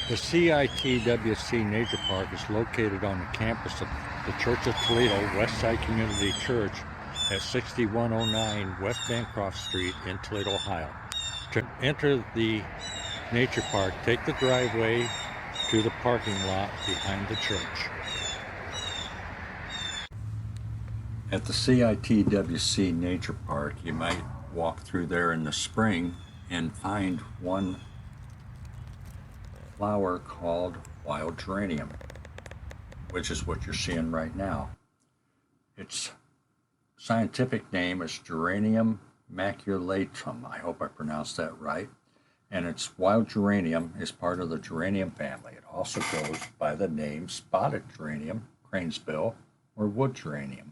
The CITWC Nature Park is located on the campus of the Church of Toledo Westside Community Church at 6109 West Bancroft Street in Toledo, Ohio. To enter the nature park, take the driveway to the parking lot behind the church. At the CITWC Nature Park, you might walk through there in the spring and find one flower called wild geranium, which is what you're seeing right now. Its scientific name is Geranium maculatum. I hope I pronounced that right. And its wild geranium is part of the geranium family. It also goes by the name spotted geranium, cranesbill, or wood geranium.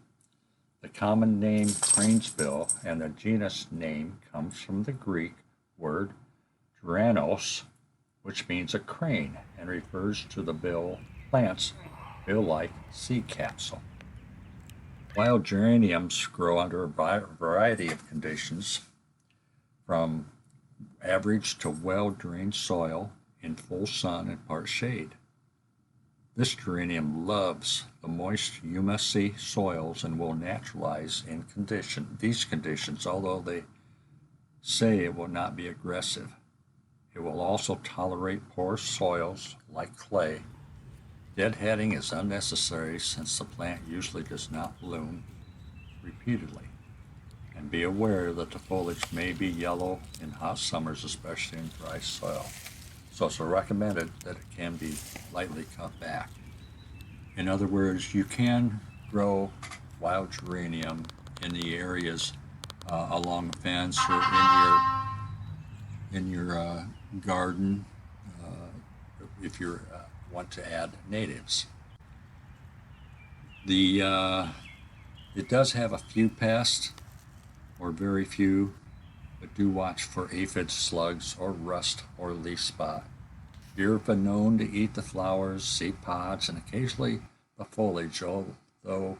The common name cranesbill and the genus name comes from the Greek word Geranos, which means a crane and refers to the plant's bill-like seed capsule. Wild geraniums grow under a variety of conditions, from average to well-drained soil in full sun and part shade. This geranium loves the moist, humusy soils and will naturalize in these conditions, although they say it will not be aggressive. It will also tolerate poor soils like clay. Deadheading is unnecessary since the plant usually does not bloom repeatedly. And be aware that the foliage may be yellow in hot summers, especially in dry soil. So it's recommended that it can be lightly cut back. In other words, you can grow wild geranium in the areas along the fence or in your garden if you want to add natives. It does have a few pests, or very few, but do watch for aphids, slugs, or rust or leaf spot. Deer have been known to eat the flowers, seed pods, and occasionally the foliage, although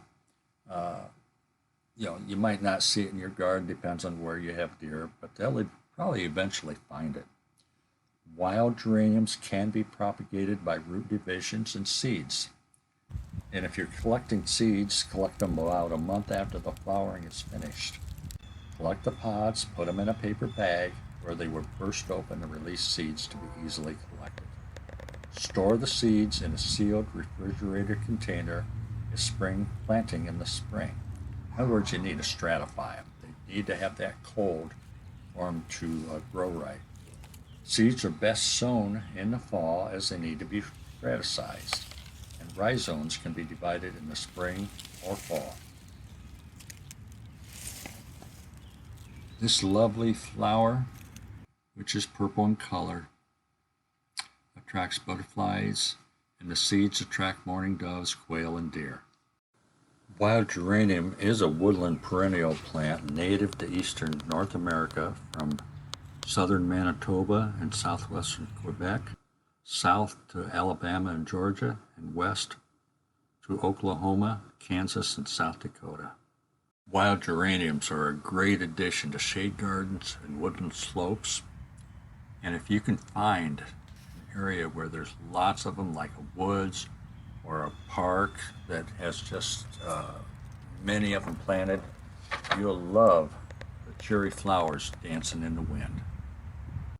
you might not see it in your garden, depends on where you have deer, but they'll probably eventually find it. Wild geraniums can be propagated by root divisions and seeds. And if you're collecting seeds, collect them about a month after the flowering is finished. Collect the pods, put them in a paper bag where they would burst open and release seeds to be easily collected. Store the seeds in a sealed refrigerator container if spring planting in the spring. In other words, you need to stratify them. They need to have that cold for them to grow right. Seeds are best sown in the fall as they need to be straticized, and rhizomes can be divided in the spring or fall. This lovely flower, which is purple in color, attracts butterflies, and the seeds attract mourning doves, quail, and deer. Wild geranium is a woodland perennial plant native to eastern North America from southern Manitoba and southwestern Quebec, south to Alabama and Georgia, and west to Oklahoma, Kansas, and South Dakota. Wild geraniums are a great addition to shade gardens and woodland slopes, and if you can find an area where there's lots of them, like a woods or a park that has just many of them planted, you'll love the cherry flowers dancing in the wind.